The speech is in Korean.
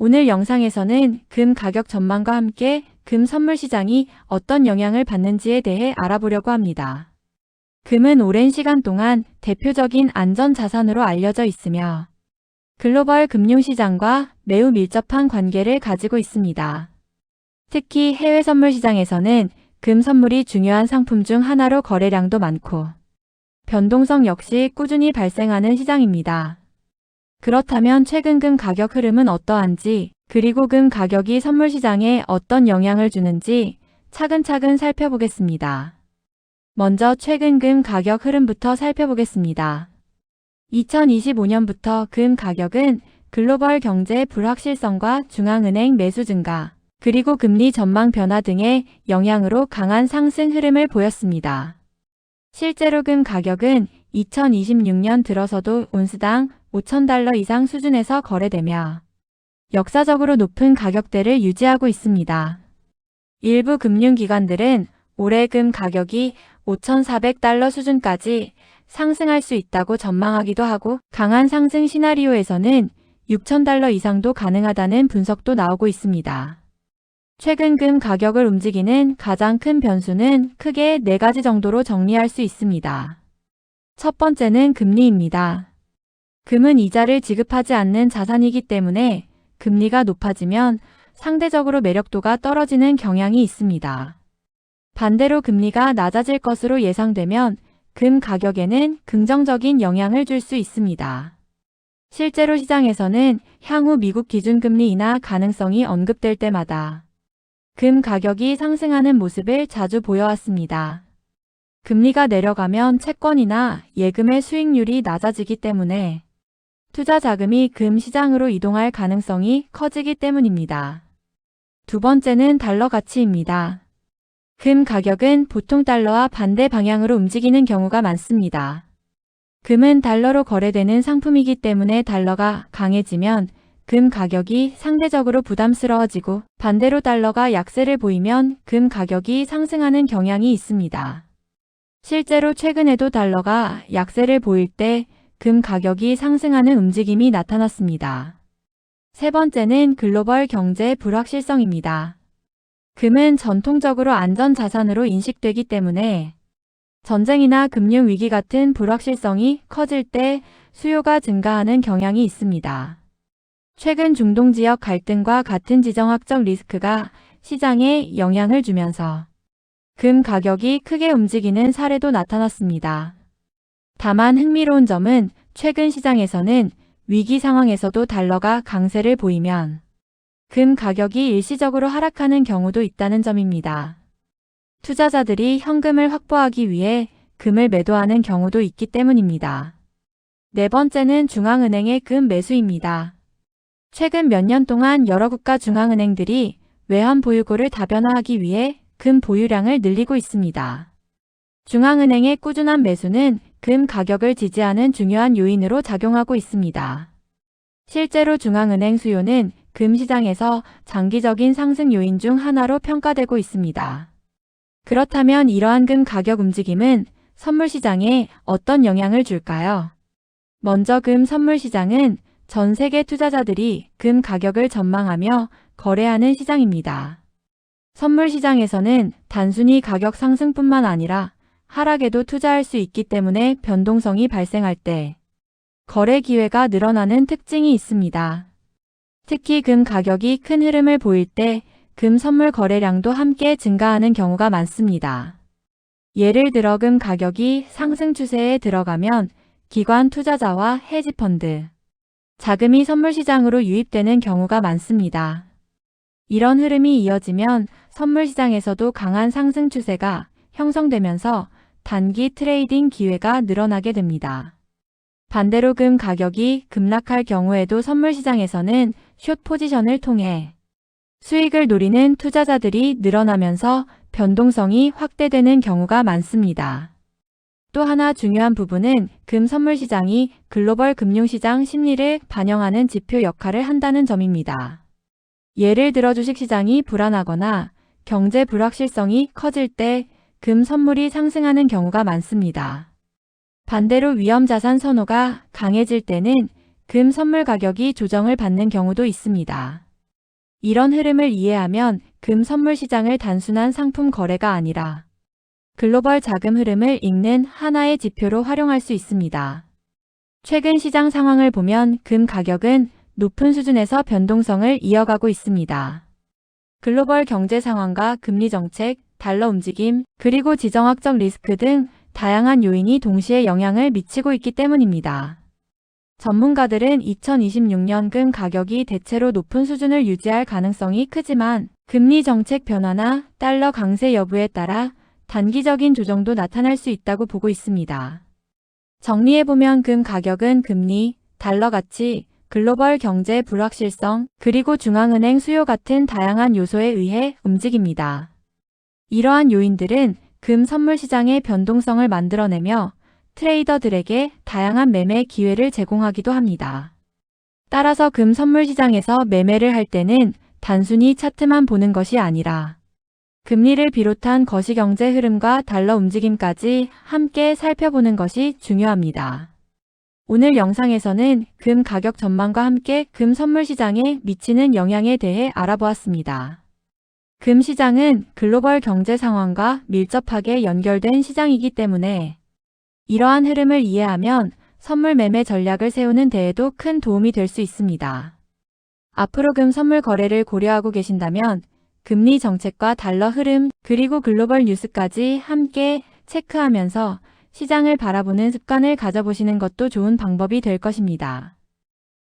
오늘 영상에서는 금 가격 전망과 함께 금 선물 시장이 어떤 영향을 받는지에 대해 알아보려고 합니다. 금은 오랜 시간 동안 대표적인 안전 자산으로 알려져 있으며 글로벌 금융시장과 매우 밀접한 관계를 가지고 있습니다. 특히 해외 선물 시장에서는 금 선물이 중요한 상품 중 하나로 거래량도 많고 변동성 역시 꾸준히 발생하는 시장입니다. 그렇다면 최근 금 가격 흐름은 어떠한지, 그리고 금 가격이 선물 시장에 어떤 영향을 주는지 차근차근 살펴보겠습니다. 먼저 최근 금 가격 흐름부터 살펴보겠습니다. 2025년부터 금 가격은 글로벌 경제 불확실성과 중앙은행 매수 증가, 그리고 금리 전망 변화 등의 영향으로 강한 상승 흐름을 보였습니다. 실제로 금 가격은 2026년 들어서도 온스당 $5,000 이상 수준에서 거래되며 역사적으로 높은 가격대를 유지하고 있습니다. 일부 금융기관들은 올해 금 가격이 $5,400 수준까지 상승할 수 있다고 전망하기도 하고, 강한 상승 시나리오에서는 $6,000 이상도 가능하다는 분석도 나오고 있습니다. 최근 금 가격을 움직이는 가장 큰 변수는 크게 4가지 정도로 정리할 수 있습니다. 첫 번째는 금리입니다. 금은 이자를 지급하지 않는 자산이기 때문에 금리가 높아지면 상대적으로 매력도가 떨어지는 경향이 있습니다. 반대로 금리가 낮아질 것으로 예상되면 금 가격에는 긍정적인 영향을 줄 수 있습니다. 실제로 시장에서는 향후 미국 기준금리 인하 가능성이 언급될 때마다 금 가격이 상승하는 모습을 자주 보여왔습니다. 금리가 내려가면 채권이나 예금의 수익률이 낮아지기 때문에 투자 자금이 금 시장으로 이동할 가능성이 커지기 때문입니다. 두 번째는 달러 가치입니다. 금 가격은 보통 달러와 반대 방향으로 움직이는 경우가 많습니다. 금은 달러로 거래되는 상품이기 때문에 달러가 강해지면 금 가격이 상대적으로 부담스러워지고, 반대로 달러가 약세를 보이면 금 가격이 상승하는 경향이 있습니다. 실제로 최근에도 달러가 약세를 보일 때 금 가격이 상승하는 움직임이 나타났습니다. 세 번째는 글로벌 경제 불확실성입니다. 금은 전통적으로 안전자산으로 인식되기 때문에 전쟁이나 금융위기 같은 불확실성이 커질 때 수요가 증가하는 경향이 있습니다. 최근 중동 지역 갈등과 같은 지정학적 리스크가 시장에 영향을 주면서 금 가격이 크게 움직이는 사례도 나타났습니다. 다만 흥미로운 점은 최근 시장에서는 위기 상황에서도 달러가 강세를 보이면 금 가격이 일시적으로 하락하는 경우도 있다는 점입니다. 투자자들이 현금을 확보하기 위해 금을 매도하는 경우도 있기 때문입니다. 네 번째는 중앙은행의 금 매수입니다. 최근 몇 년 동안 여러 국가 중앙은행들이 외환 보유고를 다변화하기 위해 금 보유량을 늘리고 있습니다. 중앙은행의 꾸준한 매수는 금 가격을 지지하는 중요한 요인으로 작용하고 있습니다. 실제로 중앙은행 수요는 금 시장에서 장기적인 상승 요인 중 하나로 평가되고 있습니다. 그렇다면 이러한 금 가격 움직임은 선물 시장에 어떤 영향을 줄까요? 먼저 금 선물 시장은 전 세계 투자자들이 금 가격을 전망하며 거래하는 시장입니다. 선물 시장에서는 단순히 가격 상승뿐만 아니라 하락에도 투자할 수 있기 때문에 변동성이 발생할 때 거래 기회가 늘어나는 특징이 있습니다. 특히 금 가격이 큰 흐름을 보일 때 금 선물 거래량도 함께 증가하는 경우가 많습니다. 예를 들어 금 가격이 상승 추세에 들어가면 기관 투자자와 헤지펀드, 자금이 선물 시장으로 유입되는 경우가 많습니다. 이런 흐름이 이어지면 선물 시장에서도 강한 상승 추세가 형성되면서 단기 트레이딩 기회가 늘어나게 됩니다. 반대로 금 가격이 급락할 경우에도 선물 시장에서는 숏 포지션을 통해 수익을 노리는 투자자들이 늘어나면서 변동성이 확대되는 경우가 많습니다. 또 하나 중요한 부분은 금 선물 시장이 글로벌 금융시장 심리를 반영하는 지표 역할을 한다는 점입니다. 예를 들어 주식시장이 불안하거나 경제 불확실성이 커질 때 금 선물이 상승하는 경우가 많습니다. 반대로 위험자산 선호가 강해질 때는 금 선물 가격이 조정을 받는 경우도 있습니다. 이런 흐름을 이해하면 금 선물 시장을 단순한 상품 거래가 아니라 글로벌 자금 흐름을 읽는 하나의 지표로 활용할 수 있습니다. 최근 시장 상황을 보면 금 가격은 높은 수준에서 변동성을 이어가고 있습니다. 글로벌 경제 상황과 금리 정책, 달러 움직임, 그리고 지정학적 리스크 등 다양한 요인이 동시에 영향을 미치고 있기 때문입니다. 전문가들은 2026년 금 가격이 대체로 높은 수준을 유지할 가능성이 크지만 금리 정책 변화나 달러 강세 여부에 따라 단기적인 조정도 나타날 수 있다고 보고 있습니다. 정리해보면 금 가격은 금리, 달러 가치, 글로벌 경제 불확실성, 그리고 중앙은행 수요 같은 다양한 요소에 의해 움직입니다. 이러한 요인들은 금 선물 시장의 변동성을 만들어내며 트레이더들에게 다양한 매매 기회를 제공하기도 합니다. 따라서 금 선물 시장에서 매매를 할 때는 단순히 차트만 보는 것이 아니라 금리를 비롯한 거시경제 흐름과 달러 움직임까지 함께 살펴보는 것이 중요합니다. 오늘 영상에서는 금 가격 전망과 함께 금 선물 시장에 미치는 영향에 대해 알아보았습니다. 금 시장은 글로벌 경제 상황과 밀접하게 연결된 시장이기 때문에 이러한 흐름을 이해하면 선물 매매 전략을 세우는 데에도 큰 도움이 될 수 있습니다. 앞으로 금 선물 거래를 고려하고 계신다면 금리 정책과 달러 흐름, 그리고 글로벌 뉴스까지 함께 체크하면서 시장을 바라보는 습관을 가져보시는 것도 좋은 방법이 될 것입니다.